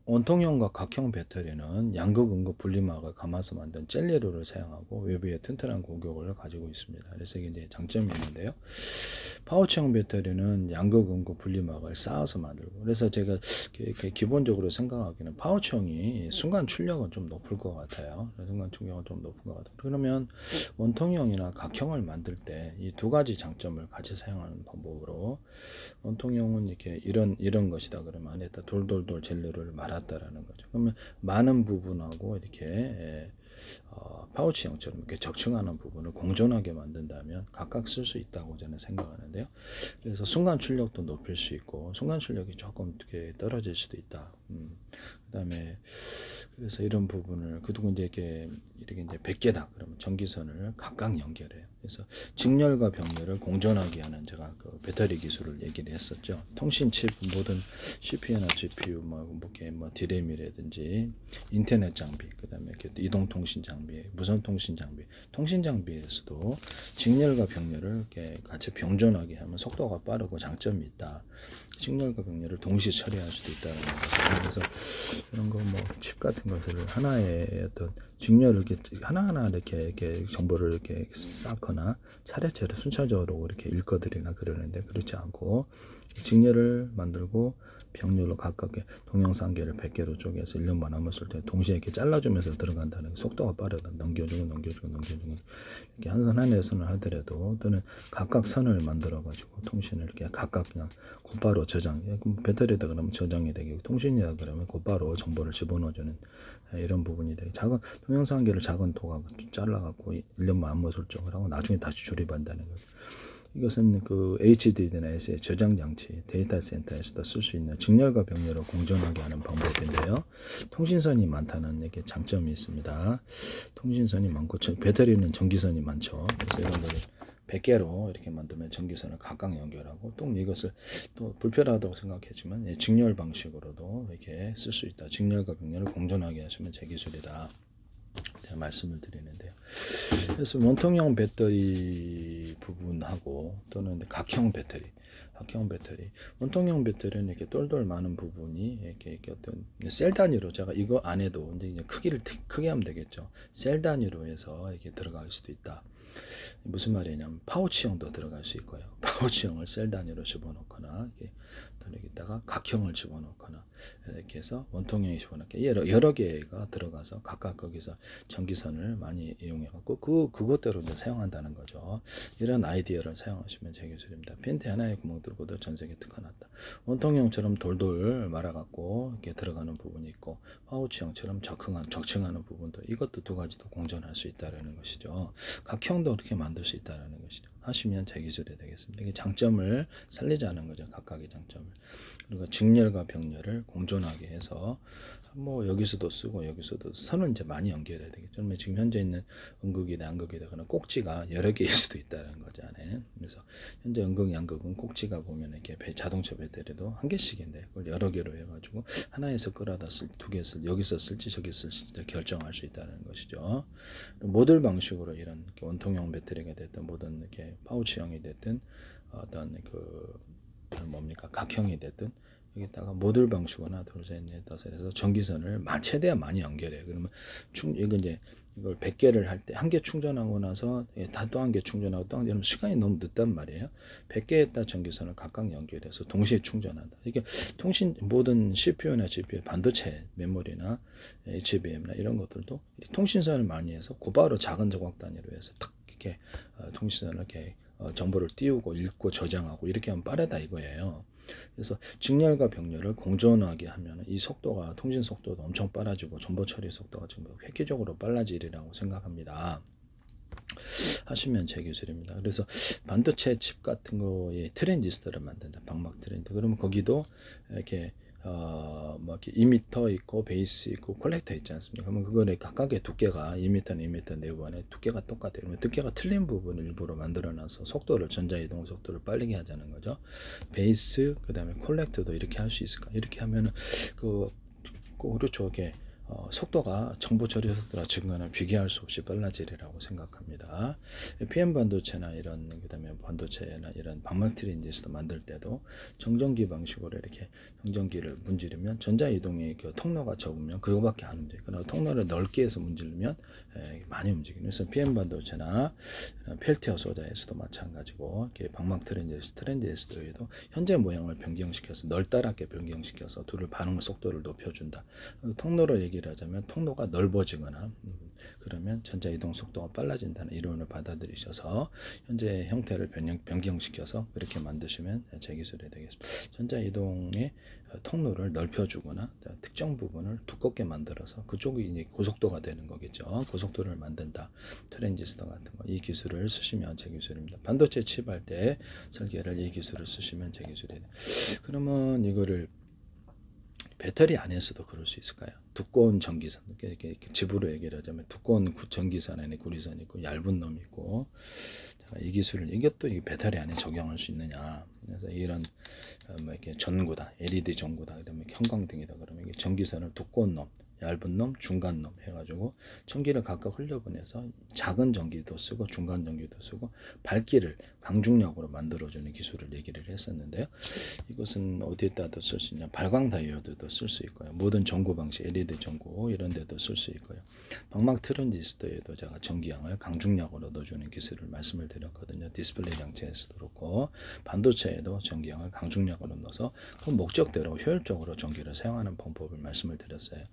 원통형과 각형 배터리는 양극 음극 분리막을 감아서 만든 젤리로를 사용하고 외부에 튼튼한 공격을 가지고 있습니다. 그래서 이게 이제 장점이 있는데요. 파우치형 배터리는 양극 음극 분리막을 쌓아서 만들고, 그래서 제가 기본적으로 생각하기는 파우치형이 순간 출력은 좀 높을 것 같아요. 순간 출력은 좀 높은 것 같아요. 그러면 원통형이나 각형을 만들 때 이 두 가지 장점을 같이 사용하는 방법으로, 원통형은 이렇게 이런 것이다 그러면 안에다 돌돌돌 젤리를 말았다라는 거죠. 그러면 많은 부분하고 이렇게 파우치형처럼 이렇게 적층하는 부분을 공존하게 만든다면 각각 쓸 수 있다고 저는 생각하는데요. 그래서 순간 출력도 높일 수 있고 순간 출력이 조금 이렇게 떨어질 수도 있다. 그다음에 그래서 이런 부분을 그리고 이제 이렇게 이제 100개다 그러면 전기선을 각각 연결해요. 그래서 직렬과 병렬을 공존하게 하는 제가 그 배터리 기술을 얘기를 했었죠. 통신 칩 모든 CPU나 GPU 뭐 디램이라든지 인터넷 장비, 그다음에 이동 통신 장비, 무선 통신 장비, 통신 장비에서도 직렬과 병렬을 이렇게 같이 병존하게 하면 속도가 빠르고 장점이 있다. 직렬과 병렬을 동시에 처리할 수도 있다는 거죠. 그래서 그런 거 뭐 칩 같은 것을 하나의 어떤 직렬을 이렇게 하나하나 이렇게 정보를 이렇게 쌓거나 차례차례 순차적으로 이렇게 읽어드리나 그러는데 그렇지 않고 직렬을 만들고 병렬로 가깝게 동영상계를 100개로 쪼개서 1년만 남았을 때 동시에 이렇게 잘라주면서 들어간다는 속도가 빠르다. 넘겨주고 이렇게 한 선 안에 선을 하더라도 또는 각각 선을 만들어 가지고 통신을 이렇게 각각 그냥 곧바로 저장, 배터리다 그러면 저장이 되고 통신이다 그러면 곧바로 정보를 집어넣어주는 이런 부분이 되게 작은 동영상계를 작은 도각 잘라갖고 1년만 안무 설정을 하고 나중에 다시 조립한다는 거죠. 이것은 그 HDD나 저장 장치, 데이터 센터에서도 쓸 수 있는 직렬과 병렬을 공존하게 하는 방법인데요. 통신선이 많다는 이게 장점이 있습니다. 통신선이 많고 배터리는 전기선이 많죠. 그래서 이런 거를 100개로 이렇게 만들면 전기선을 각각 연결하고 또 이것을 또 불편하다고 생각했지만 직렬 방식으로도 이렇게 쓸 수 있다. 직렬과 병렬을 공존하게 하시면 제 기술이다. 제가 말씀을 드리는데요. 그래서 원통형 배터리 부분하고 또는 각형 배터리, 원통형 배터리는 이렇게 똘똘 많은 부분이 이렇게 어떤 셀 단위로 제가 이거 안에도 이제 크기를 크게 하면 되겠죠. 셀 단위로 해서 이렇게 들어갈 수도 있다. 무슨 말이냐면 파우치형도 들어갈 수 있고요. 파우치형을 셀 단위로 집어넣거나 여기다가 각형을 집어넣거나 이렇게 해서 원통형이 집어넣게 여러 개가 들어가서 각각 거기서 전기선을 많이 이용해갖고 그것대로 이제 사용한다는 거죠. 이런 아이디어를 사용하시면 제 기술입니다. 핀트 하나의 구멍 뚫고도 전 세계 특화났다. 원통형처럼 돌돌 말아갖고 이렇게 들어가는 부분이 있고 파우치형처럼 적층하는 부분도 이것도 두 가지도 공존할 수 있다는 것이죠. 각형도 이렇게 만들 수 있다는 것이죠. 하시면 제 기술이 되겠습니다. 이게 장점을 살리자는 거죠. 각각의 장점을. 그리고 직렬과 병렬을 공존하게 해서 뭐 여기서도 쓰고 여기서도 선을 이제 많이 연결해야 되겠죠. 지금 현재 있는 음극이나 양극이나 그런 꼭지가 여러 개일 수도 있다는 거죠. 안에. 그래서 현재 음극, 양극은 꼭지가 보면 이렇게 자동차 배터리도 한 개씩인데 그걸 여러 개로 해가지고 하나에서 끌어다 두 개 쓸, 여기서 쓸지 저기 쓸지 결정할 수 있다는 것이죠. 모듈 방식으로 이런 원통형 배터리가 됐든 뭐든 이렇게 파우치형이 됐든 어떤 각형이 됐든 여기다가 모듈 방식으로 하나 둘셋넷 다섯 해서 전기선을 최대한 많이 연결해. 그러면 이걸 100개를 할 때 한 개 충전하고 나서 또 한 개 충전하고 또 한 개, 그러면 시간이 너무 늦단 말이에요. 100개에다 전기선을 각각 연결해서 동시에 충전한다. 이게 모든 CPU나 GPU, 반도체, 메모리나 HBM나 이런 것들도 통신선을 많이 해서 곧바로 작은 조각 단위로 해서 탁 이렇게 통신선을 이렇게 정보를 띄우고 읽고 저장하고 이렇게 하면 빠르다 이거예요. 그래서 직렬과 병렬을 공존하게 하면 이 속도가 통신 속도도 엄청 빨라지고 정보 처리 속도가 지금 획기적으로 빨라지리라고 생각합니다. 하시면 제 기술입니다. 그래서 반도체 칩 같은 거에 트랜지스터를 만든다. 방막 트랜지스터. 그러면 거기도 이렇게 이렇게 이미터 있고 베이스 있고 콜렉터 있지 않습니까? 그러면 그거를 각각의 두께가 2m는 2m 내부안에 두께가 똑같아요. 그러면 두께가 틀린 부분을 일부러 만들어놔서 속도를 전자이동 속도를 빠르게 하자는 거죠. 베이스 그다음에 콜렉터도 이렇게 할 수 있을까? 이렇게 하면은 그렇죠. 이게 속도가 정보 처리 속도가 지금과는 비교할 수 없이 빨라지리라고 생각합니다. PM 반도체나 이런 그다음에 반도체나 이런 방막 트랜지스터 만들 때도 정전기 방식으로 이렇게 정전기를 문지르면 전자 이동의 그 통로가 적으면 그거밖에 안 움직여요. 그러나 통로를 넓게 해서 문지르면 많이 움직여요. 그래서 PM 반도체나 펠티어 소자에서도 마찬가지고 방막 트랜지스터에도 현재 모양을 변경시켜서 널따랗게 변경시켜서 둘을 반응 속도를 높여준다. 통로로 얘기를 하자면 통로가 넓어지거나 그러면 전자 이동 속도가 빨라진다는 이론을 받아들이셔서 현재 형태를 변경시켜서 그렇게 만드시면 제 기술이 되겠습니다. 전자 이동의 통로를 넓혀주거나 특정 부분을 두껍게 만들어서 그쪽이 이제 고속도가 되는 거겠죠. 고속도를 만든다. 트랜지스터 같은 거. 이 기술을 쓰시면 제 기술입니다. 반도체 칩할 때 설계를 이 기술을 쓰시면 제 기술이에요. 그러면 이거를 배터리 안에서도 그럴 수 있을까요? 두꺼운 전기선, 이렇게 집으로 얘기를 하자면 두꺼운 전기선 안에 구리선이 있고 얇은 놈이 있고, 이 기술을 이것도 이 배터리 안에 적용할 수 있느냐? 그래서 이런 뭐 이렇게 전구다, LED 전구다, 그다음에 형광등이다 그러면 이게 전기선을 두꺼운 놈, 얇은 놈, 중간 놈 해가지고 전기를 각각 흘려보내서 작은 전기도 쓰고 중간 전기도 쓰고 밝기를 강중력으로 만들어주는 기술을 얘기를 했었는데요. 이것은 어디에다도 쓸 수 있냐? 발광 다이오드도 쓸 수 있고요. 모든 전구 방식, LED 전구 이런 데도 쓸 수 있고요. 방막 트랜지스터에도 제가 전기양을 강중력으로 넣어주는 기술을 말씀을 드렸거든요. 디스플레이 장치에서도 그렇고 반도체에도 전기양을 강중력으로 넣어서 그 목적대로 효율적으로 전기를 사용하는 방법을 말씀을 드렸어요.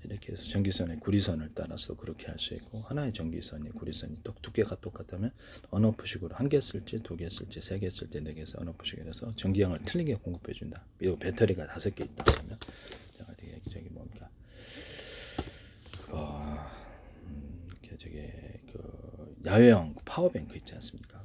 이렇게 해서 전기선의 구리선을 따라서 그렇게 할 수 있고 하나의 전기선이 구리선이 두께가 똑같다면 언오프식으로 한 개 쓸지 두 개 쓸지 세 개 쓸지 네 개 쓸지 언오프식으로 해서 전기양을 틀리게 공급해 준다. 그리고 배터리가 5개 있다 그러면 저기 뭡니까 그거 저게 그 야외형 파워뱅크 있지 않습니까?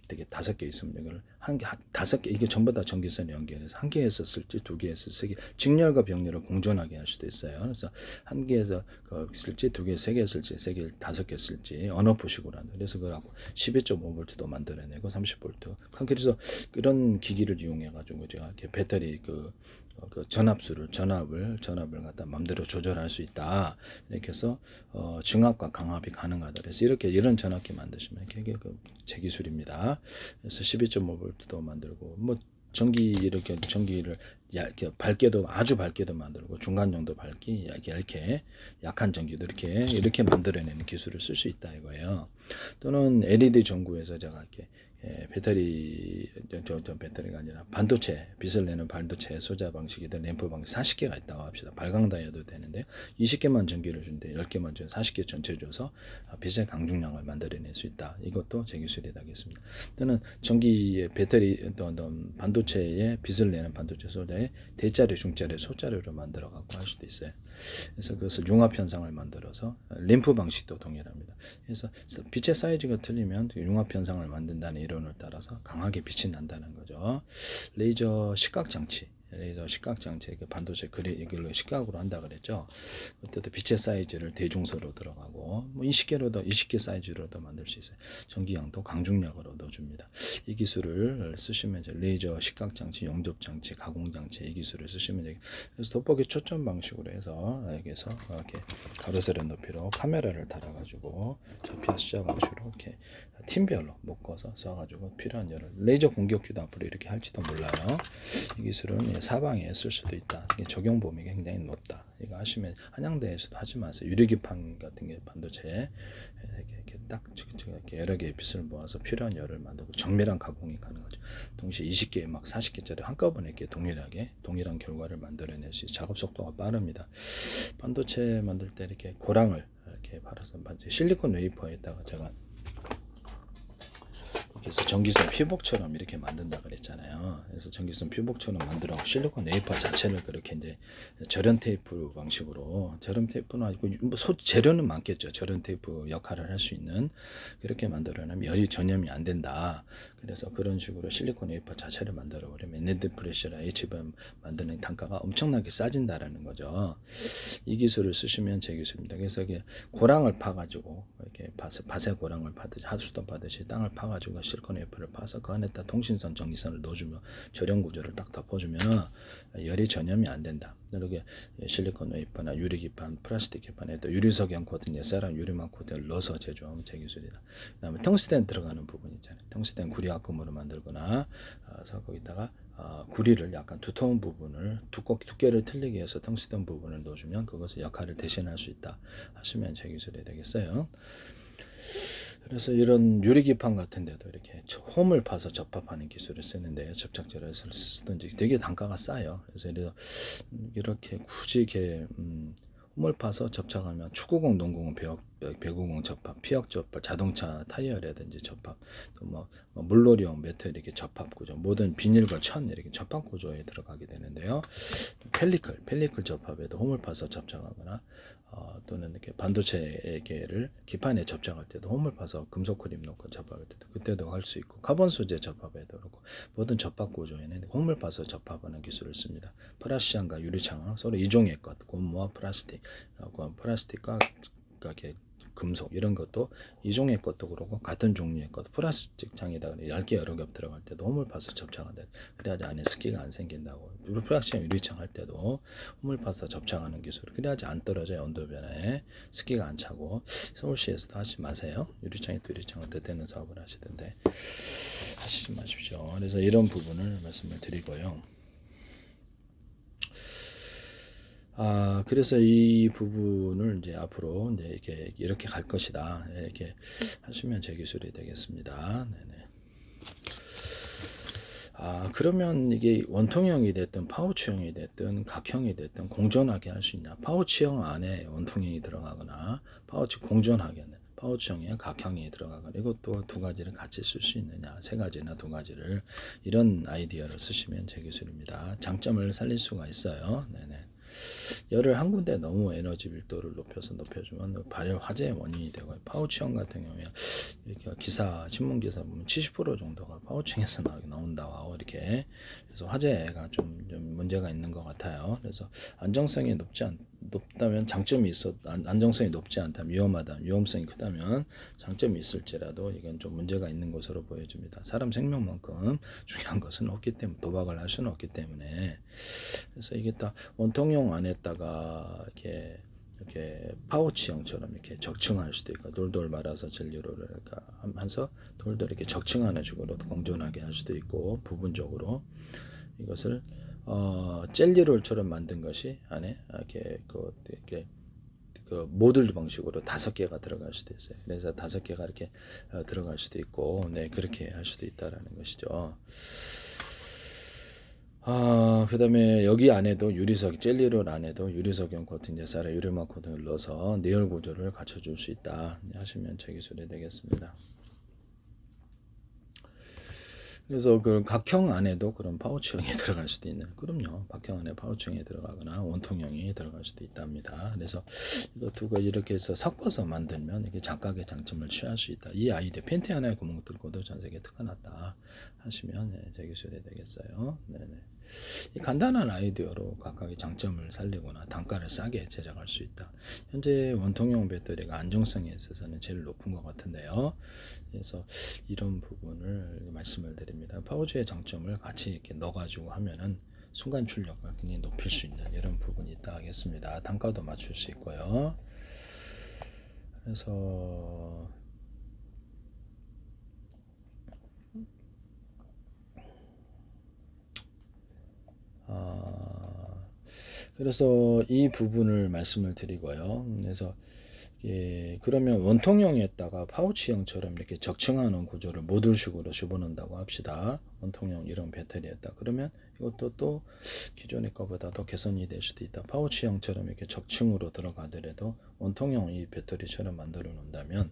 되게 5개 있으면 이걸 한 개, 5개 이게 전부 다 전기선에 연결해서 한 개에서 쓸지 두 개에서 세 개, 직렬과 병렬을 공존하게 할 수도 있어요. 그래서 한 개에서 쓸지 두 개, 세 개 쓸지 세 개, 5개 쓸지 언오프식으로 한다. 그래서 그거하고 12.5V도 만들어내고 30V. 그래서 이런 기기를 이용해 가지고 제가 이렇게 배터리 그 전압을 갖다 마음대로 조절할 수 있다. 이렇게 해서 증압과 강압이 가능하다. 그래서 이런 전압기 만드시면 이게 제 기술입니다. 그래서 12.5V도 만들고 뭐 전기를 얇게 밝게도 아주 밝게도 만들고 중간 정도 밝기 얇게 약한 전기도 이렇게 만들어내는 기술을 쓸 수 있다 이거예요. 또는 LED 전구에서 제가 이렇게 배터리 배터리가 아니라 반도체 빛을 내는 반도체 소자 방식이든 램프 방식 40개가 있다고 합시다. 발광 다이어도 되는데 20개만 전기를 주는데 10개만 줘 40개 전체 줘서 빛의 강중량을 만들어낼 수 있다. 이것도 제 기술이 되겠습니다. 또는 전기의 배터리 반도체에 빛을 내는 반도체 소자에 대자리, 중자리, 소자리로 만들어 갖고 할 수도 있어요. 그래서 그것을 융합 현상을 만들어서 램프 방식도 동일합니다. 그래서 빛의 사이즈가 틀리면 융합 현상을 만든다는 이론을 따라서 강하게 빛이 난다는 거죠. 레이저 시각 장치 그 반도체 이걸로 시각으로 한다 그랬죠. 그때도 빛의 사이즈를 대중소로 들어가고 뭐 20개 사이즈로도 만들 수 있어요. 전기양도 강중력으로 넣어줍니다. 이 기술을 쓰시면 이제 레이저 시각 장치, 용접 장치, 가공 장치 이 기술을 쓰시면 되겠. 그래서 돋보기 초점 방식으로 해서 여기서 이렇게 가로세로 높이로 카메라를 달아가지고 접히와 숫자 방식으로 이렇게 팀별로 묶어서 써가지고 필요한 열을 레이저 공격기도 앞으로 이렇게 할지도 몰라요. 이 기술은 사방에 쓸 수도 있다. 적용 범위가 굉장히 높다. 이거 하시면 한양대에서도 하지 마세요. 유리기판 같은 게 반도체에 이렇게 딱 이렇게 여러 개의 빛을 모아서 필요한 열을 만들고 정밀한 가공이 가능하죠. 동시에 20개 막 40개짜리 한꺼번에 이렇게 동일한 결과를 만들어낼 수 있어요. 작업 속도가 빠릅니다. 반도체 만들 때 이렇게 고랑을 이렇게 발라서 실리콘 웨이퍼에다가 제가 그래서 전기선 피복처럼 이렇게 만든다 그랬잖아요. 그래서 전기선 피복처럼 만들어 실리콘 웨이퍼 자체를 그렇게 이제 절연 테이프 방식으로 절연 테이프는 아니고 뭐 재료는 많겠죠. 절연 테이프 역할을 할 수 있는 그렇게 만들어내면 열이 전염이 안 된다. 그래서 그런 식으로 실리콘 웨이퍼 자체를 만들어 버리면 엔드 프레셔나 HBM 만드는 단가가 엄청나게 싸진다라는 거죠. 이 기술을 쓰시면 제 기술입니다. 그래서 이게 고랑을 파가지고 이렇게 밭에 고랑을 파듯이 하수도 파듯이 땅을 파가지고 실리콘 웨이퍼를 파서 그 안에다 통신선, 전기선을 넣어주면 절연 구조를 딱 덮어주면 열이 전염이 안 된다. 이렇게 실리콘 웨이퍼나 유리 기판, 플라스틱 기판에 또 유리석형 코팅, 쌀랑 유리막 코팅을 넣어서 제조하면 제 기술이다. 그다음에 텅스텐 들어가는 부분 있잖아요. 텅스텐 구리화금으로 만들거나 그래서 거기다가 구리를 약간 두터운 부분을 두께를 틀리게 해서 텅스텐 부분을 넣어주면 그것의 역할을 대신할 수 있다 하시면 제 기술이 되겠어요. 그래서 이런 유리기판 같은 데도 이렇게 홈을 파서 접합하는 기술을 쓰는데 접착제를 쓰든지 되게 단가가 싸요. 그래서 이렇게 굳이 이렇게 홈을 파서 접착하면 축구공, 농구공, 배구공 접합, 피혁 접합, 자동차 타이어라든지 접합, 또 물놀이용 매트 이렇게 접합 구조, 모든 비닐과 천 이렇게 접합 구조에 들어가게 되는데요. 펠리클 접합에도 홈을 파서 접착하거나 또는 이렇게 반도체를 기판에 접착할 때도 홈을 파서 금속 크림 넣고 접합할 때도 그때도 할 수 있고 카본 소재 접합에도 그렇고 모든 접합 구조에는 홈을 파서 접합하는 기술을 씁니다. 프라시안과 유리창은 서로 이종의 것, 고무와 플라스틱과 이렇게 금속 이런 것도 이종의 것도 그렇고 같은 종류의 것 플라스틱 창에다가 얇게 여러 겹 들어갈 때도 홈을 파서 접착한다. 그래야지 안에 습기가 안 생긴다고. 플라스틱 유리창 할 때도 홈을 파서 접착하는 기술. 그래야지 안 떨어져요. 온도 변화에 습기가 안 차고. 서울시에서도 하지 마세요. 유리창에 또 유리창을 덧대는 사업을 하시던데 하시지 마십시오. 그래서 이런 부분을 말씀을 드리고요. 그래서 이 부분을 이제 앞으로 이제 이렇게 갈 것이다. 이렇게 하시면 제 기술이 되겠습니다. 네네. 그러면 이게 원통형이 됐든 파우치형이 됐든 각형이 됐든 공존하게 할 수 있냐? 파우치형 안에 원통형이 들어가거나 파우치 공존하게 하는 파우치형에 각형이 들어가거나 이것도 두 가지를 같이 쓸 수 있느냐? 세 가지나 두 가지를 이런 아이디어를 쓰시면 제 기술입니다. 장점을 살릴 수가 있어요. 네네. 열을 한 군데 너무 에너지 밀도를 높여주면 발열 화재의 원인이 되고 파우치형 같은 경우에 이렇게 신문 기사 보면 70% 정도가 파우치형에서 나온다고 이렇게 그래서 화재가 좀 문제가 있는 것 같아요. 그래서 안정성이 높다면 장점이 있어 안정성이 높지 않다면 위험성이 크다면 장점이 있을지라도 이건 좀 문제가 있는 것으로 보여집니다. 사람 생명만큼 중요한 것은 없기 때문에 도박을 할 수는 없기 때문에 그래서 이게 딱 원통형 안에다가 이렇게 파우치형처럼 이렇게 적층할 수도 있고 돌돌 말아서 젤리로를 하면서 돌돌 이렇게 적층하는 식으로 공존하게 할 수도 있고 부분적으로 이것을 젤리롤처럼 만든 것이 안에 이렇게 그 모듈 방식으로 5개가 들어갈 수도 있어요. 그래서 5개가 이렇게 들어갈 수도 있고, 네 그렇게 할 수도 있다라는 것이죠. 그다음에 여기 안에도 젤리롤 안에도 유리석형 코팅, 쌀에 유리막 코팅을 넣어서 내열 구조를 갖춰줄 수 있다 하시면 제 기술이 되겠습니다. 그래서 그 각형 안에도 그런 파우치형이 들어갈 수도 있는. 그럼요. 각형 안에 파우치형이 들어가거나 원통형이 들어갈 수도 있답니다. 그래서 이거 두 가지 이렇게 해서 섞어서 만들면 이게 각각의 장점을 취할 수 있다. 이 아이디어 팬티 하나에 구멍 뚫고도 전 세계에 특화났다 하시면 제 기술이 되겠어요. 네네. 이 간단한 아이디어로 각각의 장점을 살리거나 단가를 싸게 제작할 수 있다. 현재 원통형 배터리가 안정성에 있어서는 제일 높은 것 같은데요. 그래서 이런 부분을 말씀을 드립니다. 파우치의 장점을 같이 이렇게 넣어가지고 하면은 순간 출력을 굉장히 높일 수 있는 이런 부분이 있다 하겠습니다. 단가도 맞출 수 있고요. 그래서 그래서 이 부분을 말씀을 드리고요. 그래서 그러면 원통형에다가 파우치형처럼 이렇게 적층하는 구조를 모듈식으로 집어넣는다고 합시다. 원통형 이런 배터리에다 그러면 이것도 또 기존의 것보다 더 개선이 될 수도 있다. 파우치형처럼 이렇게 적층으로 들어가더라도 원통형 이 배터리처럼 만들어 놓는다면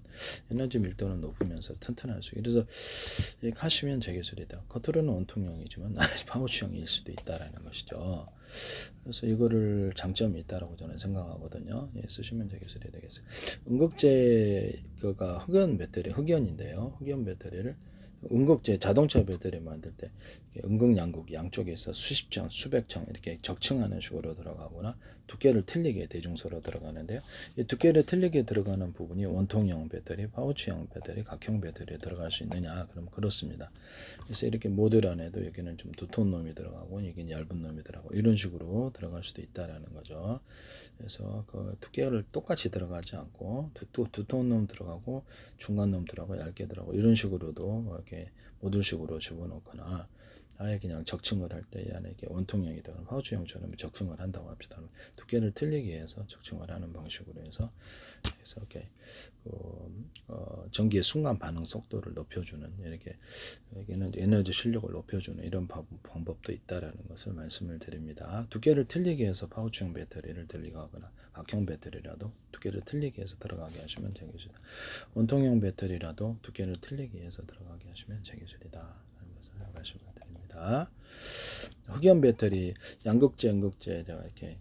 에너지 밀도는 높으면서 튼튼할 수 있고 그래서 이렇게 하시면 제 기술이다. 겉으로는 원통형이지만 파우치형일 수도 있다라는 것이죠. 그래서 이거를 장점이 있다라고 저는 생각하거든요. 쓰시면 제 기술이 되겠어요. 음극재가 흑연 배터리, 흑연인데요. 흑연 배터리를 음극재 자동차 배터리 만들 때 음극 양극 양쪽에서 수십 층 수백 층 이렇게 적층하는 식으로 들어가거나 두께를 틀리게 대중소로 들어가는데요. 이 두께를 틀리게 들어가는 부분이 원통형 배터리, 파우치형 배터리, 각형 배터리에 들어갈 수 있느냐? 그럼 그렇습니다. 그래서 이렇게 모듈 안에도 여기는 좀 두터운 놈이 들어가고 여기는 얇은 놈이 들어가고 이런 식으로 들어갈 수도 있다라는 거죠. 그래서 그 두께를 똑같이 들어가지 않고 두터운 놈 들어가고 중간 놈 들어가고 얇게 들어가고 이런 식으로도 이렇게 모듈식으로 집어넣거나 아예 그냥 적층을 할 때 이 안에 이렇게 원통형이든 파우치형처럼 적층을 한다고 합시다. 두께를 틀리게 해서 적층을 하는 방식으로 해서 이렇게 전기의 순간 반응 속도를 높여주는 이렇게 여기는 에너지 출력을 높여주는 이런 방법도 있다라는 것을 말씀을 드립니다. 두께를 틀리게 해서 파우치형 배터리를 들어가거나 각형 배터리라도 두께를 틀리게 해서 들어가게 하시면 되겠습니다. 원통형 배터리라도 두께를 틀리게 해서 들어가게 하시면 되겠습니다. 라는 것을 말씀을 드립니다. 흑연 배터리, 양극재, 음극재, 제가 이렇게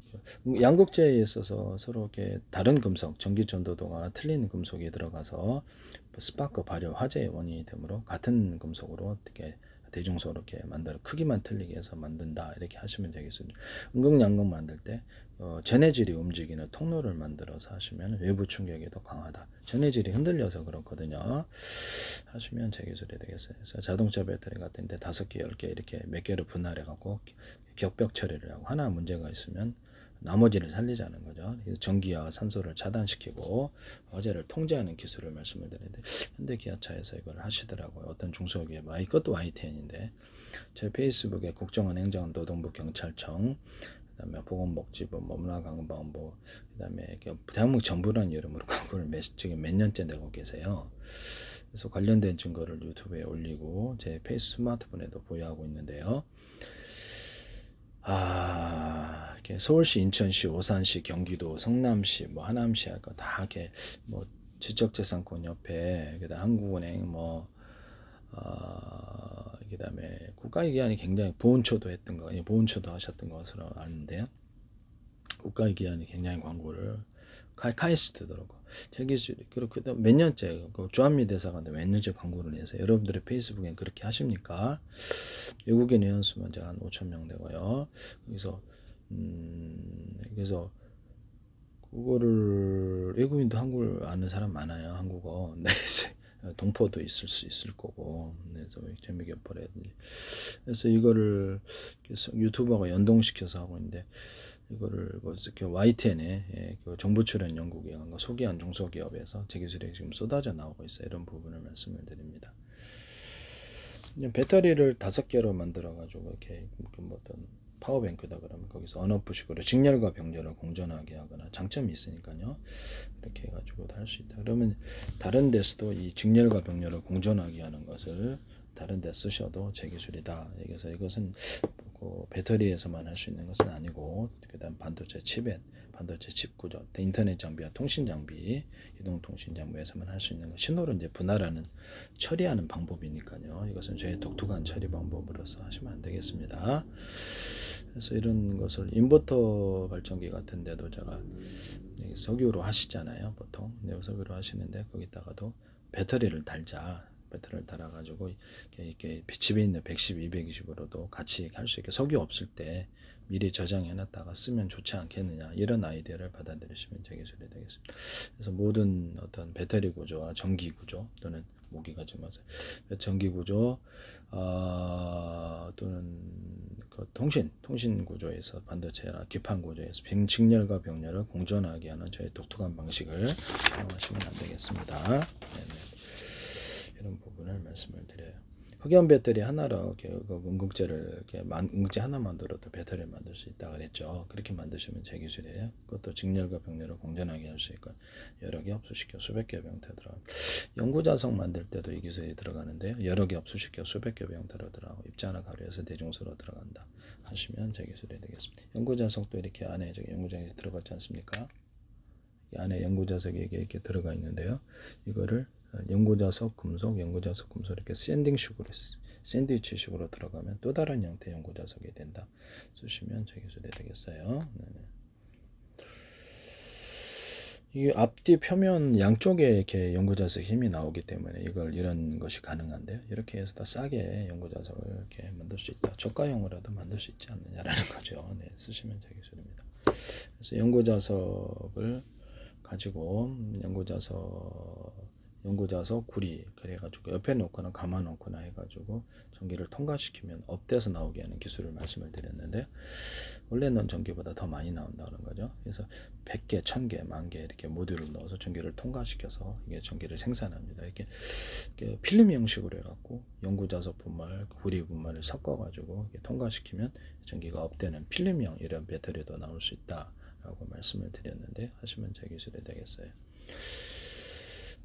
양극재에 있어서 서로 이렇게 다른 금속, 전기 전도도가 틀린 금속이 들어가서 스파크 발효 화재의 원인이 되므로 같은 금속으로 어떻게 대중소로 이렇게 만들어 크기만 틀리게 해서 만든다 이렇게 하시면 되겠습니다. 음극 양극 만들 때 전해질이 움직이는 통로를 만들어서 하시면 외부 충격이 더 강하다. 전해질이 흔들려서 그렇거든요. 하시면 제 기술이 되겠어요. 그래서 자동차 배터리 같은데 5개, 10개 이렇게 몇 개를 분할해 갖고 격벽 처리를 하고 하나 문제가 있으면 나머지를 살리자는 거죠. 그래서 전기와 산소를 차단시키고 화재를 통제하는 기술을 말씀을 드리는데 현대 기아차에서 이걸 하시더라고요. 어떤 중소기업 이것도 YTN인데 제 페이스북에 국정원 행정원 노동부 경찰청 그다음에 보건복지부 문화관광부 그다음에 대한민국 정부라는 이름으로 광고를 지금 몇 년째 내고 계세요. 그래서 관련된 증거를 유튜브에 올리고 제 스마트폰에도 보유하고 있는데요. 이렇게 서울시, 인천시, 오산시, 경기도, 성남시, 뭐 하남시 할 거 다 이렇게 뭐 지적재산권 협회, 그다음 한국은행 그다음에 국가기관이 굉장히 보훈처도 했던 거, 보훈처도 하셨던 것으로 아는데요. 국가기관이 굉장히 광고를 카이스트더라고. 그렇게 몇 년째 주한미 대사관도 몇 년째 광고를 해서 여러분들의 페이스북에 그렇게 하십니까? 외국인 회원수만 제가 한 5천 명 되고요. 그래서 그거를 외국인도 한국을 아는 사람 많아요. 한국어. 네. 동포도 있을 수 있을 거고. 그래서 재미있게 버려야지. 그래서 이거를 유튜버가 연동시켜서 하고 있는데 이거를 YTN에 정부 출연 연구기관 소개한 중소기업에서 제 기술이 지금 쏟아져 나오고 있어요. 이런 부분을 말씀을 드립니다. 배터리를 5개로 만들어 가지고 이렇게 뭐 어떤 파워뱅크다 그러면 거기서 언어프식으로 직렬과 병렬을 공존하게 하거나 장점이 있으니까요. 이렇게 해가지고 할 수 있다. 그러면 다른 데서도 이 직렬과 병렬을 공존하게 하는 것을 다른 데 쓰셔도 제 기술이다. 그래서 이것은 배터리에서만 할 수 있는 것은 아니고 그다음 반도체 칩에 반도체 칩 구조, 인터넷 장비와 통신 장비, 이동 통신 장비에서만 할 수 있는 것. 신호를 이제 분할하는 처리하는 방법이니까요. 이것은 저의 독특한 처리 방법으로서 하시면 안 되겠습니다. 그래서 이런 것을 인버터 발전기 같은 데도 제가 석유로 하시잖아요. 보통 석유로 하시는데 거기다가도 배터리를 달자. 배터리를 달아가지고 이렇게 집에 있는 110, 220으로도 같이 할 수 있게 석유 없을 때 미리 저장해놨다가 쓰면 좋지 않겠느냐 이런 아이디어를 받아들이시면 제 기술이 되겠습니다. 그래서 모든 어떤 배터리 구조와 전기 구조 또는 모기가 좀 전기 구조 또는 그 통신 구조에서 반도체나 기판 구조에서 직렬과 병렬을 공존하게 하는 저의 독특한 방식을 사용하시면 안 되겠습니다. 네네. 이런 부분을 말씀을 드려요. 흑연 배터리 하나로 음극재를 음극재 하나 만들어도 배터리를 만들 수 있다 그랬죠. 그렇게 만드시면 제 기술이에요. 그것도 직렬과 병렬을 공존하게 할 수 있고 여러 개 흡수시켜 수백 개 병태 들어가. 연구자석 만들 때도 이 기술이 들어가는데요. 여러 개 흡수시켜 수백 개 병태로 들어가고 입자나 가루에서 대중소로 들어간다 하시면 제 기술이 되겠습니다. 연구자석도 이렇게 안에 연구장에 들어갔지 않습니까? 이 안에 연구자석이 이렇게 들어가 있는데요. 이거를 연구자석 금속 이렇게 샌드위치식으로 들어가면 또 다른 형태의 연구자석이 된다. 쓰시면 제 기술이 되겠어요. 네네. 이게 앞뒤 표면 양쪽에 이렇게 연고자석 힘이 나오기 때문에 이런 것이 가능한데요. 이렇게 해서 다 싸게 연고자석을 이렇게 만들 수 있다. 저가형으로도 만들 수 있지 않느냐라는 거죠. 네, 쓰시면 되겠습니다. 그래서 연고자석을 가지고 연고자석 구리 그래가지고 옆에 놓거나 가만 놓거나 해가지고 전기를 통과시키면 업돼서 나오게 하는 기술을 말씀을 드렸는데요. 원래 넣은 전기보다 더 많이 나온다는 거죠. 그래서 100개, 1000개, 10,000개 이렇게 모듈을 넣어서 전기를 통과시켜서 이게 전기를 생산합니다. 이렇게 필름 형식으로 해갖고 연구자석 분말, 구리 분말을 섞어가지고 통과시키면 전기가 업되는 필름형 이런 배터리도 나올 수 있다라고 말씀을 드렸는데 하시면 제 기술이 되겠어요.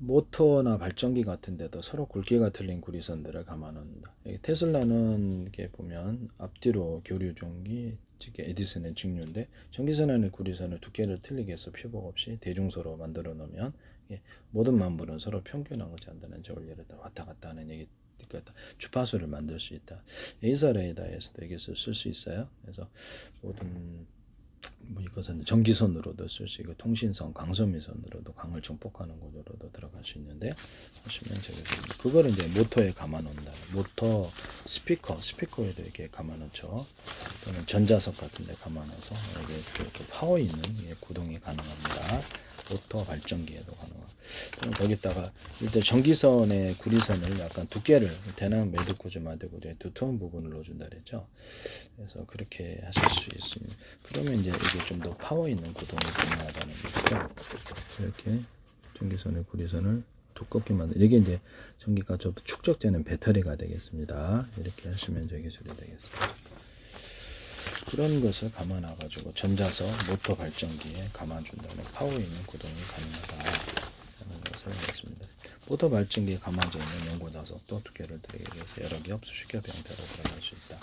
모터나 발전기 같은 데도 서로 굵기가 틀린 구리선들을 감아놓는다. 테슬라는 이렇게 보면 앞뒤로 교류 전기, 즉 에디슨의 직류인데 전기선에는 구리선을 두께를 틀리게 해서 피복 없이 대중소로 만들어 놓으면 모든 만물은 서로 평균하고지 않다는 원리를 왔다 갔다 하는 얘기. 그러니까 주파수를 만들 수 있다. 에이서 레이더에서도 이것을 쓸 수 있어요. 그래서 모든 이것은 전기선으로도 쓸 수 있고 통신선, 광섬유선으로도 강을 증폭하는 구조로도 들어갈 수 있는데 하시면 제가 그거를 이제 모터에 감아놓는다. 모터 스피커에도 이렇게 감아놓죠. 또는 전자석 같은데 감아놔서 이게 또 파워 있는 구동이 가능합니다. 모터 발전기에도 가능하고 또는 거기다가 일단 전기선의 구리선을 약간 두께를 대나무 매듭 구조 만들고 두터운 부분을 넣어준다 그랬죠. 그래서 그렇게 하실 수 있습니다. 그러면 이제 이게 좀 더 파워 있는 구동이 가능하다는 거죠. 이렇게 전기선의 구리선을 두껍게 만들. 이게 이제 전기가 좀 축적되는 배터리가 되겠습니다. 이렇게 하시면 저 기술이 되겠습니다. 그런 것을 감아놔가지고 전자석 모터 발전기에 감아준다면 파워 있는 구동이 가능하다는 것을 하겠습니다. 모터 발전기에 감아져 있는 연고자석도 두께를 들이게 해서 여러 개 흡수시켜 형태로 들어갈 수 있다.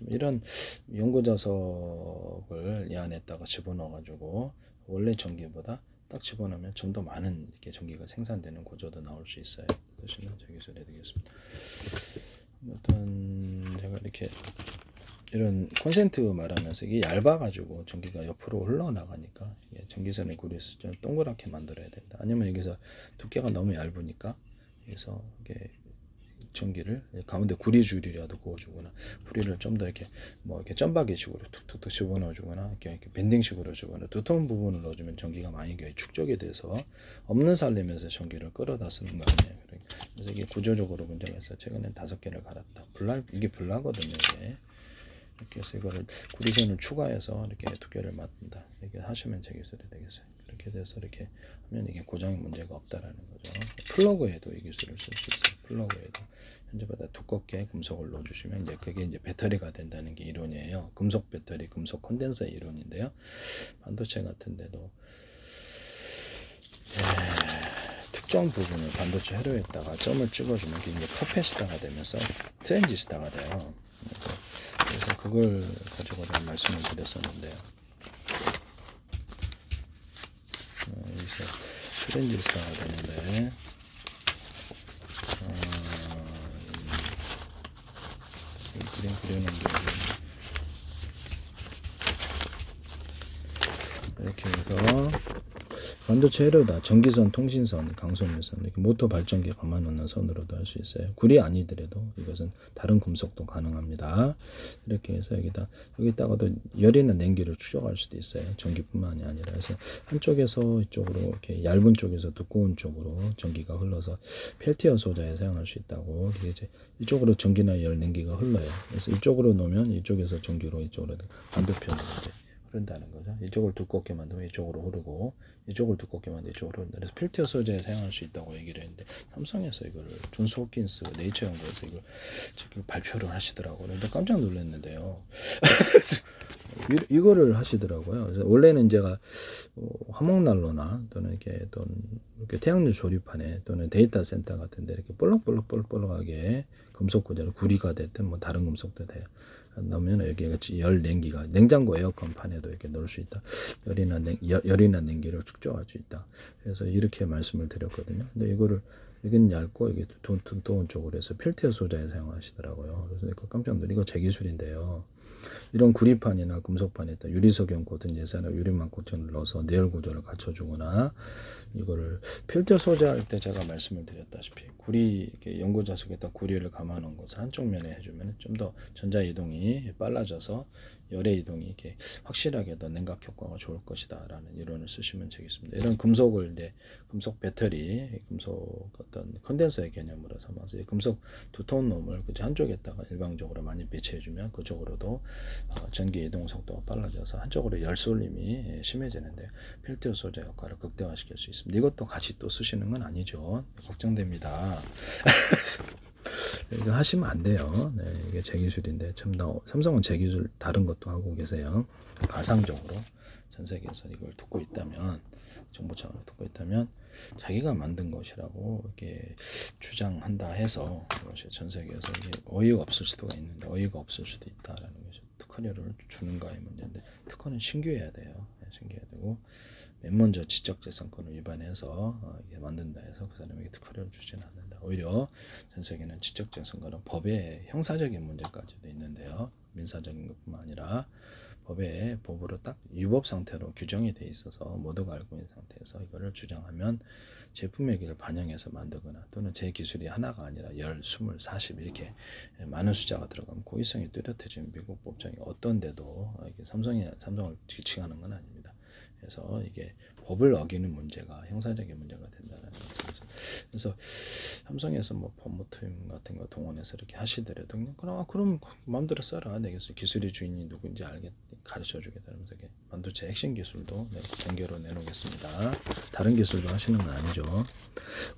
이런 연고자석을 이 안에다가 집어넣어가지고 원래 전기보다 딱 집어넣으면 좀 더 많은 이렇게 전기가 생산되는 구조도 나올 수 있어야 보시면 저 기술이 되겠습니다. 어떤 제가 이렇게 이런 콘센트 말하면서 이게 얇아가지고 전기가 옆으로 흘러나가니까 전기선의 구리에서 좀 동그랗게 만들어야 된다. 아니면 여기서 두께가 너무 얇으니까 여기서 이게 전기를 가운데 구리 줄이라도 구워주거나 구리를 좀 더 이렇게 뭐 이렇게 점박이식으로 툭툭툭 집어넣어주거나 이렇게 밴딩식으로 주거나 두터운 부분을 넣어주면 전기가 많이 축적이 돼서 없는 살림에서 전기를 끌어다 쓰는 거 아니에요. 그래서 이게 구조적으로 문제가 있어. 최근에 5개를 갈았다. 이게 불나거든요. 이게. 이렇게 해서 이거를 구리선을 추가해서 이렇게 두께를 맞춘다. 이렇게 하시면 제 기술이 되겠어요. 이렇게 돼서 이렇게 하면 이게 고장의 문제가 없다라는 거죠. 플러그에도 이 기술을 쓸 수 있어요. 플러그에도 현재보다 두껍게 금속을 넣어주시면 이제 그게 이제 배터리가 된다는 게 이론이에요. 금속 배터리, 금속 콘덴서 이론인데요. 반도체 같은데도 특정 부분을 반도체 회로에다가 점을 찍어주면 이게 커패시터가 되면서 트랜지스터가 돼요. 그래서 그걸 가지고 제가 말씀을 드렸었는데요. 여기서 트랜지스터가 되는데 그림 그려놓은 게 이렇게 해서 반도체 회로다 전기선, 통신선, 강소유선 이렇게 모터 발전기 감아놓는 선으로도 할 수 있어요. 구리 아니더라도 이것은 다른 금속도 가능합니다. 이렇게 해서 여기다가도 열이나 냉기를 추적할 수도 있어요. 전기뿐만이 아니라 해서 한쪽에서 이쪽으로 이렇게 얇은 쪽에서 두꺼운 쪽으로 전기가 흘러서 펠티어 소자에 사용할 수 있다고. 이제 이쪽으로 전기나 열, 냉기가 흘러요. 그래서 이쪽으로 놓으면 이쪽에서 전기로 이쪽으로 반대편으로 흐른다는 거죠. 이쪽을 두껍게 만들면 이쪽으로 흐르고 이쪽을 두껍게 만들면 이쪽으로 흐른다. 그래서 필터 소재에 사용할 수 있다고 얘기를 했는데 삼성에서 이거를 존스 홉킨스 네이처 연구에서 이걸 지금 발표를 하시더라고요. 근데 깜짝 놀랐는데요. 이거를 하시더라고요. 그래서 원래는 제가 화목난로나 또는 이렇게 태양열 조립판에 또는 데이터 센터 같은데 이렇게 볼록하게 금속 구조로 구리가 됐든 뭐 다른 금속도 돼요. 넣으면 여기에 같이 열 냉기가 냉장고 에어컨 판에도 이렇게 넣을 수 있다. 열이나 냉기를 축적할 수 있다. 그래서 이렇게 말씀을 드렸거든요. 근데 이거를 여기는 얇고 이게 두꺼운 쪽으로 해서 필터 소자에 사용하시더라고요. 그래서 깜짝 놀랐어요. 이거 제 기술인데요. 이런 구리판이나 금속판에다 유리석용 코든 예산에 유리막 코팅을 넣어서 내열 구조를 갖춰주거나, 이거를 필터 소재할 때 제가 말씀을 드렸다시피 구리 연고 자석에다 구리를 감아 놓은 것을 한쪽 면에 해주면 좀 더 전자 이동이 빨라져서 열의 이동이 이렇게 확실하게 더 냉각 효과가 좋을 것이다라는 이론을 쓰시면 되겠습니다. 이런 금속을 이제 금속 배터리, 금속 어떤 컨덴서의 개념으로 삼아서 이 금속 두터운 놈을 그 한쪽에다가 일방적으로 많이 배치해주면 그쪽으로도 전기 이동 속도가 빨라져서 한쪽으로 열 쏠림이 심해지는데 필터 소재 효과를 극대화시킬 수 있습니다. 이것도 같이 또 쓰시는 건 아니죠. 걱정됩니다. 이거 하시면 안 돼요. 네, 이게 제 기술인데 참 삼성은 제 기술 다른 것도 하고 계세요. 가상적으로 전 세계에서 이걸 듣고 있다면, 정부 차원으로 듣고 있다면 자기가 만든 것이라고 이렇게 주장한다 해서 그것이 전 세계에서 이게 어이가 없을 수도 있는데 어이가 없을 수도 있다라는 것이 특허료를 주는가의 문제인데, 특허는 신규해야 돼요. 신규해야 되고 맨 먼저 지적재산권을 위반해서 이게 만든다 해서 그 사람에게 특허료를 주지는 않는다. 오히려 전 세계는 지적재산권은 법의 형사적인 문제까지도 있는데요. 민사적인 것뿐만 아니라 법으로 딱 위법 상태로 규정이 돼 있어서 모두가 알고 있는 상태에서 이거를 주장하면 제품의 길을 반영해서 만들거나, 또는 제 기술이 하나가 아니라 10, 20, 40 이렇게 많은 숫자가 들어가면 고의성이 뚜렷해지는 미국 법정이 어떤 데도 이게 삼성을 지칭하는 건 아닙니다. 그래서 이게 법을 어기는 문제가 형사적인 문제가 된다는 거죠. 그래서 삼성에서 뭐 법무팀 같은 거 동원해서 이렇게 하시더라도 그럼 마음대로 써라. 내가 기술의 주인이 누구인지 가르쳐 주겠다면서 반도체 핵심 기술도 전개로 내놓겠습니다. 다른 기술도 하시는 건 아니죠.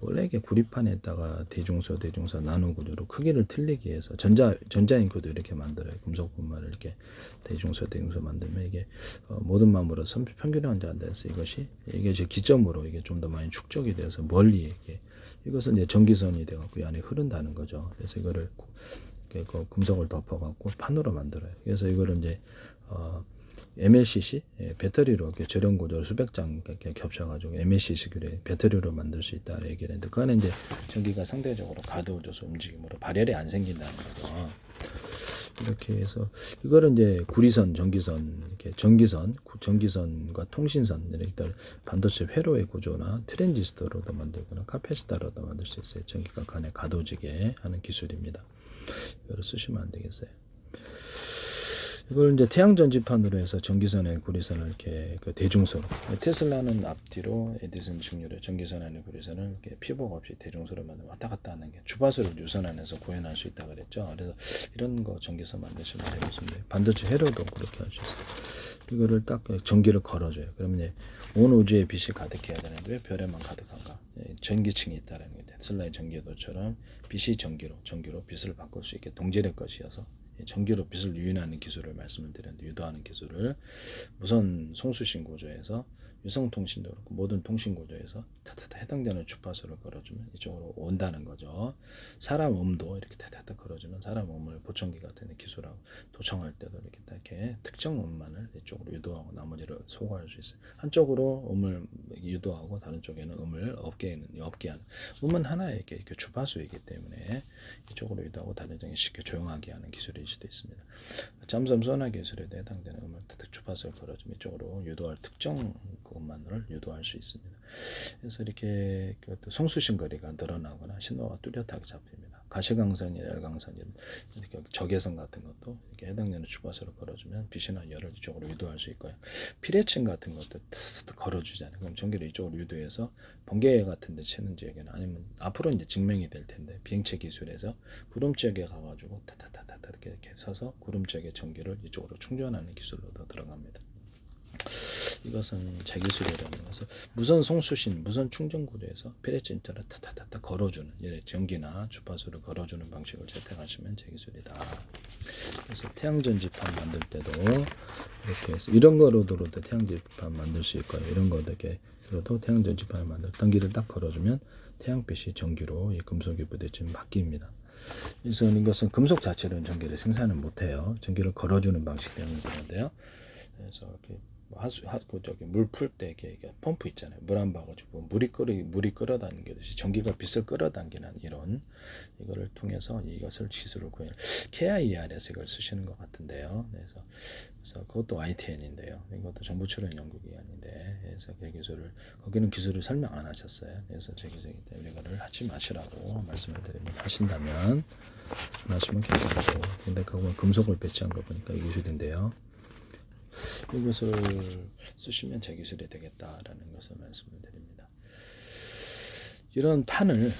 원래 이게 구리판에다가 대중소 나노 구조로 크기를 틀리기 위해서 전자잉크도 이렇게 만들어요. 금속분말을 이렇게 대중소 만들면 이게 모든 마음으로 평균화한 자한테서 이게 제 기점으로 이게 좀 더 많이 축적이 돼서 멀리 이것은 이제 전기선이 돼갖고 이 안에 흐른다는 거죠. 그래서 이거를 그 금속을 덮어갖고 판으로 만들어요. 그래서 이거를 이제 MLCC 배터리로 이렇게 저렴 구조를 수백 장 이렇게 겹쳐가지고 MLCC 그래 배터리로 만들 수 있다 얘기를 했는데, 그거는 이제 전기가 상대적으로 가둬져서 움직임으로 발열이 안 생긴다는 거죠. 이렇게 해서 이거를 이제 구리선, 전기선, 이렇게 전기선과 통신선, 이렇게 반도체 회로의 구조나 트랜지스터로도 만들거나 카패시터로도 만들 수 있어요. 전기가 간에 가둬지게 하는 기술입니다. 이거를 쓰시면 안 되겠어요. 이걸 이제 태양 전지판으로 해서 전기선에 구리선을 이렇게 대중소로, 테슬라는 앞뒤로 에디슨 직류로 전기선 안에 구리선을 이렇게 피복 없이 대중소로 만들어 왔다 갔다 하는 게 주파수를 유선 안에서 구현할 수 있다 그랬죠. 그래서 이런 거 전기선 만드시면 되겠습니다. 반도체 회로도 그렇게 할 수 있어요. 이거를 딱 전기를 걸어줘요. 그러면 이제 온 우주에 빛이 가득해야 되는데 왜 별에만 가득한가? 전기층이 있다는 거예요. 테슬라의 전기도처럼 빛이 전기로 빛을 바꿀 수 있게 동질의 것이어서 전기로 빛을 유인하는 기술을 말씀을 드렸는데, 유도하는 기술을 무선 송수신 구조에서 유성통신도 그렇고 모든 통신 구조에서 해당되는 주파수를 걸어주면 이쪽으로 온다는 거죠. 사람 음도 이렇게 걸어주면 사람 음을 보청기 같은 기술하고 도청할 때도 이렇게 특정 음만을 이쪽으로 유도하고 나머지를 소거할 수 있어요. 한쪽으로 음을 유도하고 다른 쪽에는 음을 없게 하는, 음은 하나의 이렇게 주파수이기 때문에 이쪽으로 유도하고 다른 쪽에 쉽게 조용하게 하는 기술일 수도 있습니다. 잠섬 소나 기술에도 해당되는 음을 주파수를 걸어주면 이쪽으로 유도할 특정 음만을 유도할 수 있습니다. 그래서 이렇게 송수신 거리가 늘어나거나 신호가 뚜렷하게 잡힙니다. 가시광선이나 열광선, 이렇게 적외선 같은 것도 이렇게 해당되는 주파수를 걸어주면 빛이나 열을 이쪽으로 유도할 수 있고요. 피레층 같은 것도 걸어주잖아요. 그럼 전기를 이쪽으로 유도해서 번개 같은 데 치는 지역에는, 아니면 앞으로 이제 증명이 될 텐데 비행체 기술에서 구름 지역에 가가지고 이렇게 서서 구름 지역의 전기를 이쪽으로 충전하는 기술로도 들어갑니다. 이것은 제 기술이라는 것은 무선 송수신, 무선 충전 구조에서 피레친처럼 타타타타 걸어주는, 전기나 주파수를 걸어주는 방식을 채택하시면 제 기술이다. 그래서 태양전지판 만들 때도 이렇게 해서 이런 거로도 태양전지판 만들 수 있고요. 이런 거로도 태양전지판을 만들 전기를 딱 걸어주면 태양빛이 전기로 이 금속의 부딪히면 바뀝니다. 그래서 이것은 금속 자체로는 전기를 생산을 못해요. 전기를 걸어주는 방식 때문에 그런데요. 그래서 이렇게 저기 물 풀 때 이게 펌프 있잖아요. 물 안 봐가지고 물이 끌어당기듯이 전기가 빛을 끌어당기는 이런 이거를 통해서 이것을 지수를 구해 KIER에서 이걸 쓰시는 것 같은데요. 그래서 그것도 ITN인데요. 이것도 정부 출연 연구기관인데 그래서 그 기술을 거기는 기술을 설명 안 하셨어요. 그래서 제 기술이기 때문에 이거를 하지 마시라고 말씀을 드립니다. 하신다면 하시면 괜찮고 근데 그거 금속을 배치한 거 보니까 이 기술인데요. 이것을 쓰시면 제 기술이 되겠다라는 것을 말씀을 드립니다. 이런 판을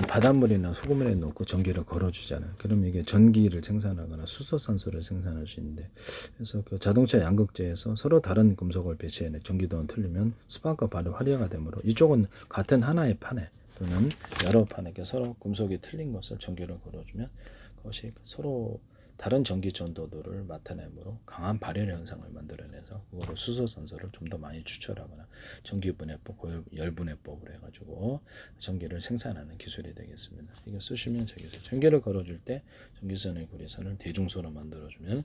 바닷물이나 소금물에 넣고 전기를 걸어주잖아요. 그럼 이게 전기를 생산하거나 수소산소를 생산할 수 있는데, 그래서 그 자동차 양극재에서 서로 다른 금속을 배치해 전기도는 틀리면 스파크가 바로 활화가 되므로 이쪽은 같은 하나의 판에 또는 여러 판에 서로 금속이 틀린 것을 전기를 걸어주면 그것이 서로 다른 전기 전도도를 나타내므로 강한 발열 현상을 만들어내서 그거로 수소산소를 좀 더 많이 추출하거나 전기분해법, 열분해법을 해가지고 전기를 생산하는 기술이 되겠습니다. 이거 쓰시면 전기를 걸어줄 때 전기선의 구리선을 대중소로 만들어주면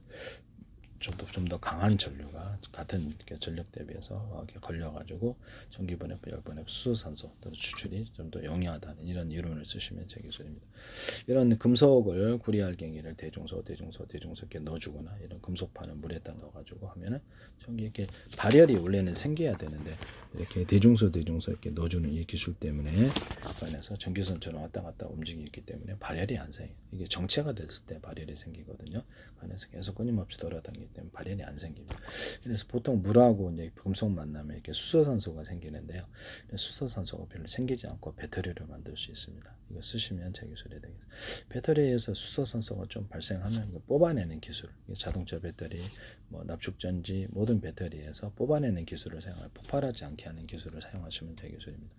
좀 더 강한 전류가 같은 전력 대비해서 이렇게 걸려가지고 전기분해법, 열분해법, 수소산소 또 추출이 좀 더 용이하다는 이런 이론을 쓰시면 제 기술입니다. 이런 금속을 구리알갱이를 대중소 이렇게 넣어주거나 이런 금속판을 물에다 넣어가지고 하면은 전기 이렇게 발열이 원래는 생겨야 되는데 이렇게 대중소 이렇게 넣어주는 이 기술 때문에 안에서 전기선처럼 왔다 갔다 움직이기 때문에 발열이 안 생겨요. 이게 정체가 됐을 때 발열이 생기거든요. 안에서 계속 끊임없이 돌아다니기 때문에 발열이 안 생깁니다. 그래서 보통 물하고 이제 금속 만나면 이렇게 수소산소가 생기는데요. 수소산소가 별로 생기지 않고 배터리를 만들 수 있습니다. 이거 쓰시면 제 기술이 되겠습니다. 배터리에서 수소산소가 좀 발생하면 이거 뽑아내는 기술, 자동차 배터리, 뭐 납축전지 모든 배터리에서 뽑아내는 기술을 사용하여 폭발하지 않게 하는 기술을 사용하시면 제 기술입니다.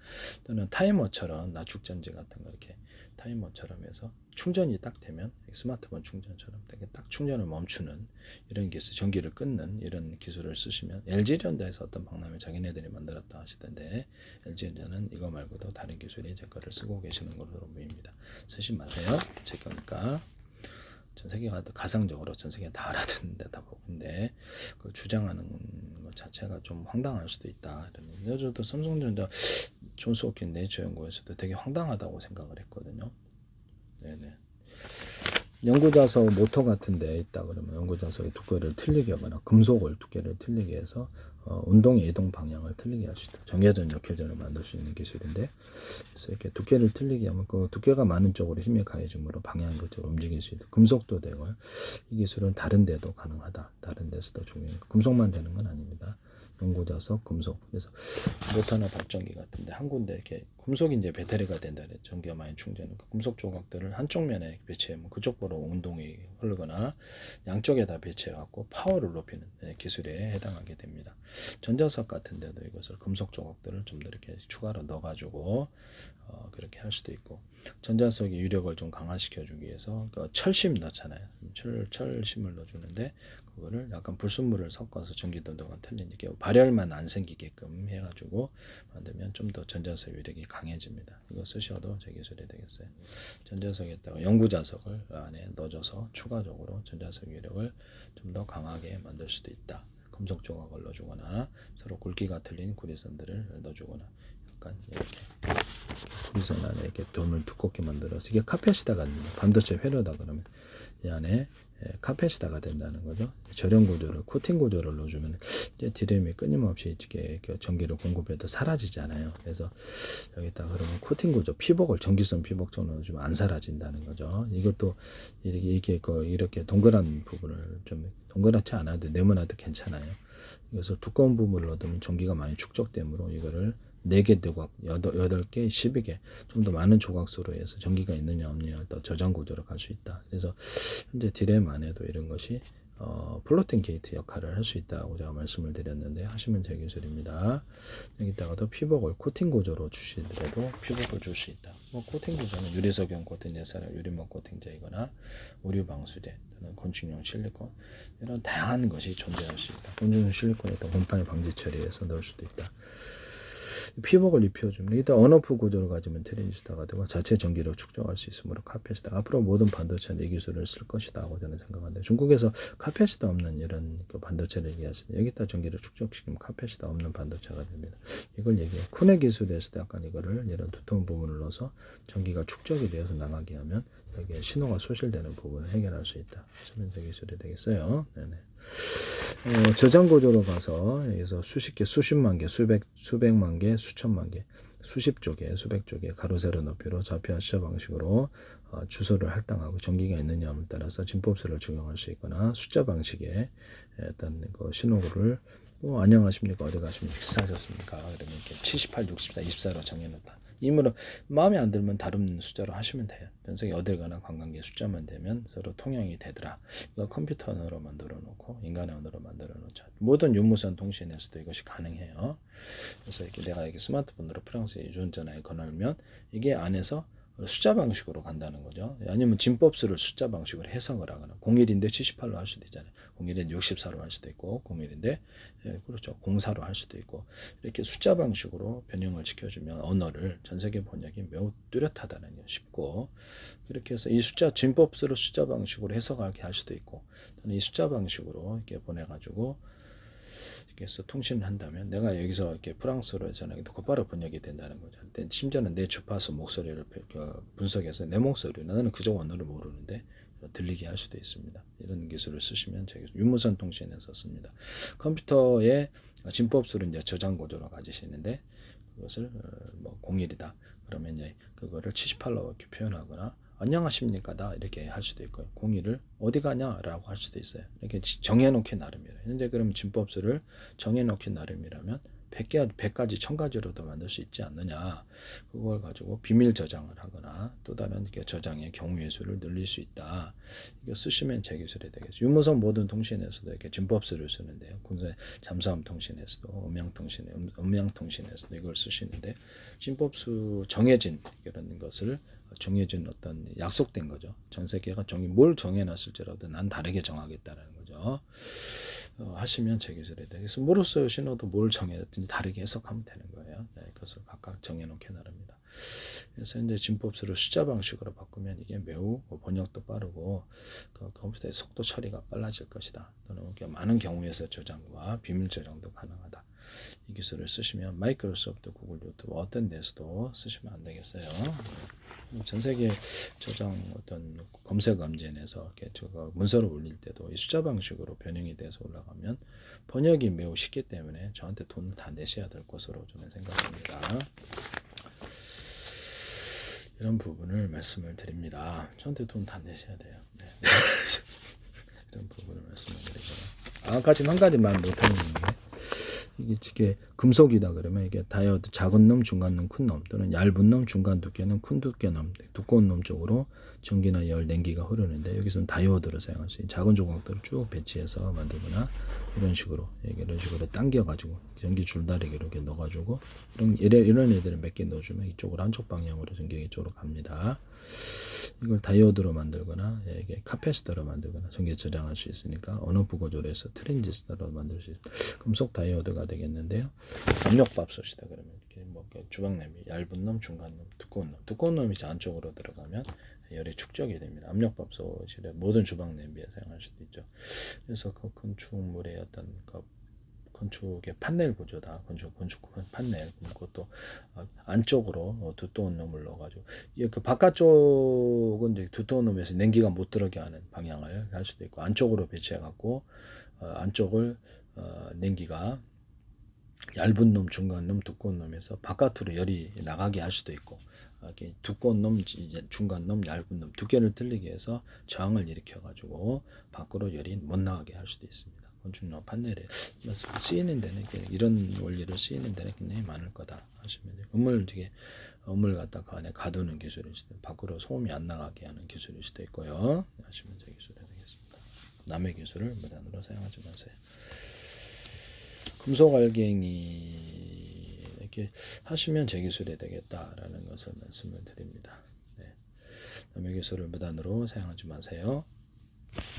또는 타이머처럼 납축전지 같은 거 이렇게 타이머처럼 해서 충전이 딱 되면 스마트폰 충전처럼 되게 딱 충전을 멈추는 이런 기술, 전기를 끊는 이런 기술을 쓰시면 LG전자에서 어떤 박람회 자기네들이 만들었다 하시던데 LG전자는 이거 말고도 다른 기술이 제 거를 쓰고 계시는 것으로 보입니다. 쓰지 마세요. 제 거니까. 전 세계가 가상적으로 전 세계 다 알아듣는 데다 보는데 그걸 주장하는 것 자체가 좀 황당할 수도 있다. 저도 삼성전자 존스 홉킨 네이처 연구에서도 되게 황당하다고 생각을 했거든요. 네네. 연구자석 모터 같은 데 있다 그러면 연구자석의 두께를 틀리게 하거나 금속을 두께를 틀리게 해서 운동의 이동 방향을 틀리게 할 수 있다. 정회전, 역회전을 만들 수 있는 기술인데 그래서 이렇게 두께를 틀리게 하면 그 두께가 많은 쪽으로 힘이 가해지므로 방향 그쪽으로 움직일 수 있다. 금속도 되고요. 이 기술은 다른 데도 가능하다. 다른 데서도 중요해요. 금속만 되는 건 아닙니다. 연고자석, 금속. 그래서 모터나 발전기 같은데 한 군데 이렇게 금속이 이제 배터리가 된다. 전기가 많이 충전은 그 금속 조각들을 한쪽 면에 배치하면 그쪽으로 운동이 흐르거나 양쪽에다 배치해갖고 파워를 높이는 기술에 해당하게 됩니다. 전자석 같은 데도 이것을 금속 조각들을 좀 더 이렇게 추가로 넣어가지고 그렇게 할 수도 있고 전자석의 유력을 좀 강화시켜주기 위해서 그 철심 넣잖아요. 철심을 넣어주는데 그거를 약간 불순물을 섞어서 전기도도가 틀리니까 발열만 안 생기게끔 해가지고 만들면 좀 더 전자석 유력이 강해집니다. 이거 쓰셔도 제 기술이 되겠어요. 전자석에다가 영구자석을 안에 넣어줘서 추가적으로 전자석 유력을 좀 더 강하게 만들 수도 있다. 금속 조각을 넣어주거나 서로 굵기가 틀린 구리선들을 넣어주거나 약간 이렇게 구리선 안에 이렇게 돈을 두껍게 만들어서 이게 카펫에다가 반도체 회로다 그러면 이 안에 카펫에다가 된다는 거죠. 절연 구조를 코팅 구조를 넣어주면 이제 디램이 끊임없이 이렇게 전기를 공급해도 사라지잖아요. 그래서 여기다 그러면 코팅 구조 피복을 전기선 피복처럼 넣어주면 안 사라진다는 거죠. 이것도 이렇게 동그란 부분을 좀 동그랗지 않아도 네모나도 괜찮아요. 그래서 두꺼운 부분을 넣으면 전기가 많이 축적되므로 이거를 4개 조각, 8개, 12개 좀 더 많은 조각수로 해서 전기가 있느냐 없느냐 또 저장 구조로 갈 수 있다. 그래서 현재 디램 안에도 이런 것이 플로팅 게이트 역할을 할 수 있다고 제가 말씀을 드렸는데 하시면 제 기술입니다. 여기다가도 피복을 코팅 구조로 주시더라도 피복을 줄 수 있다. 코팅 구조는 유리석용 코팅 예사라 유리목 코팅제이거나 오류 방수제 또는 건축용 실리콘 이런 다양한 것이 존재할 수 있다. 건축용 실리콘에다 곰팡이 방지 처리해서 넣을 수도 있다. 피복을 입혀줍니다. 이때 언오프 구조를 가지면 트랜지스터가 되고 자체 전기를 축적할 수 있으므로 카패시터. 앞으로 모든 반도체는 이 기술을 쓸 것이다고 저는 생각합니다. 중국에서 카패시터 없는 이런 그 반도체를 얘기하시는데 여기다 전기를 축적시키면 카패시터 없는 반도체가 됩니다. 이걸 얘기해요. 쿠네 기술에서도 약간 이거를 이런 두터운 부분을 넣어서 전기가 축적이 되어서 나가게 하면 여기에 신호가 소실되는 부분을 해결할 수 있다. 수면제 기술이 되겠어요. 네네. 저장 구조로 가서 여기서 수십 개, 수십만 개, 수백만 개, 수천만 개, 수십 조개, 수백 조개 가로 세로 높이로 좌표와 시자 방식으로 주소를 할당하고 전기가 있느냐에 따라서 진법수를 적용할 수 있거나 숫자 방식의 어떤 그 신호를 안녕하십니까 어디 가십니까 식사하셨습니까 그러면 이렇게 78, 64, 24로 정해놓다. 이므로 마음에 안 들면 다른 숫자로 하시면 돼요. 변성이 어딜 가나 관광객 숫자만 되면 서로 통용이 되더라. 이거 컴퓨터 언어로 만들어 놓고 인간의 언어로 만들어 놓자. 모든 유무선 통신에서도 이것이 가능해요. 그래서 이렇게 내가 이렇게 스마트폰으로 프랑스의 유전자에 걸으면 이게 안에서 숫자 방식으로 간다는 거죠. 아니면 진법수를 숫자 방식으로 해석을 하거나 01인데 78로 할 수도 있잖아요. 01인데 64로 할 수도 있고 01인데 그렇죠. 04로 할 수도 있고 이렇게 숫자 방식으로 변형을 시켜주면 언어를 전세계 번역이 매우 뚜렷하다는 게 쉽고 그렇게 해서 이 숫자 진법수를 숫자 방식으로 해석하게 할 수도 있고 이 숫자 방식으로 이렇게 보내가지고 그래서 통신을 한다면 내가 여기서 이렇게 프랑스어로 전화기도 곧바로 번역이 된다는 거죠. 심지어는 내 주파수 목소리를 분석해서 내 목소리 나는 그쪽 언어를 모르는데 들리게 할 수도 있습니다. 이런 기술을 쓰시면 유무선 통신에서 씁니다. 컴퓨터의 진법수를 이제 저장 구조로 가지시는데 그것을 뭐 01이다. 그러면 이제 그거를 78로 이렇게 표현하거나 안녕하십니까다 이렇게 할 수도 있고요. 01을 어디 가냐라고 할 수도 있어요. 이렇게 정해놓기 나름이에요. 현재 그럼 진법수를 정해놓기 나름이라면 100가지 1000가지로도 만들 수 있지 않느냐. 그걸 가지고 비밀 저장을 하거나 또 다른 저장의 경우의 수를 늘릴 수 있다. 이거 쓰시면 제 기술이 되겠죠. 유무선 모든 통신에서도 이렇게 진법수를 쓰는데요. 군사 잠수함 통신에서도 음향 통신에서도 이걸 쓰시는데 진법수 정해진 이런 것을 정해진 어떤 약속된 거죠. 전 세계가 뭘 정해놨을지라도 난 다르게 정하겠다는 거죠. 하시면 제 기술이 돼. 그래서 모르스 신호도 뭘 정해놨든지 다르게 해석하면 되는 거예요. 네, 그것을 각각 정해놓게 나릅니다. 그래서 이제 진법수를 숫자 방식으로 바꾸면 이게 매우 번역도 빠르고 그 컴퓨터의 속도 처리가 빨라질 것이다. 또는 많은 경우에서 저장과 비밀 저장도 가능하다. 이 기술을 쓰시면 마이크로소프트, 구글, 유튜브 어떤 데서도 쓰시면 안 되겠어요. 전 세계 저장 어떤 검색 검진에서 제가 문서를 올릴 때도 이 숫자 방식으로 변형이 돼서 올라가면 번역이 매우 쉽기 때문에 저한테 돈을 다 내셔야 될 것으로 저는 생각합니다. 이런 부분을 말씀을 드립니다. 저한테 돈 다 내셔야 돼요. 네. 이런 부분을 말씀을 드리고요. 아까지는 한 가지만 못하는 게 이게 금속이다 그러면 이게 다이오드 작은 놈, 중간 놈, 큰 놈 또는 얇은 놈, 중간 두께 놈, 큰 두께 놈, 두꺼운 놈 쪽으로 전기나 열, 냉기가 흐르는데 여기서는 다이오드를 사용할 수 있는 작은 조각들을 쭉 배치해서 만들거나 이런 식으로 당겨가지고 전기 줄다리기로 이렇게 넣어가지고 이런 애들을 몇 개 넣어주면 이쪽으로 한쪽 방향으로 전기가 이쪽으로 갑니다. 이걸 다이오드로 만들거나 이게 카패시터로 만들거나 전기 저장할 수 있으니까 언오프 구조로 해서 트랜지스터로 만들 수 있어요. 금속 다이오드가 되겠는데요. 압력밥솥이다 그러면 이렇게 뭐 주방 냄비 얇은 놈, 중간 놈, 두꺼운 놈이 안쪽으로 들어가면 열이 축적이 됩니다. 압력밥솥이 모든 주방 냄비에 사용할 수도 있죠. 그래서 그 건축물의 어떤 건축의 판넬 구조다. 건축 판넬. 그것도 안쪽으로 두꺼운 놈을 넣어가지고 그 바깥쪽은 이제 두꺼운 놈에서 냉기가 못 들어게 하는 방향을 할 수도 있고 안쪽으로 배치해갖고 안쪽을 냉기가 얇은 놈, 중간 놈, 두꺼운 놈에서 바깥으로 열이 나가게 할 수도 있고 두꺼운 놈, 중간 놈, 얇은 놈 두께를 틀리게 해서 저항을 일으켜가지고 밖으로 열이 못 나가게 할 수도 있습니다. 건축용 판넬에 쓰이는 데는 이런 원리를 쓰이는 데는 굉장히 많을 거다 하시면 돼요. 음을 갖다 그 안에 가두는 기술일 수도 있고 밖으로 소음이 안 나가게 하는 기술일 수도 있고요. 하시면 제 기술이 되겠습니다. 남의 기술을 무단으로 사용하지 마세요. 금속 알갱이 이렇게 하시면 제 기술이 되겠다라는 것을 말씀을 드립니다. 네. 남의 기술을 무단으로 사용하지 마세요.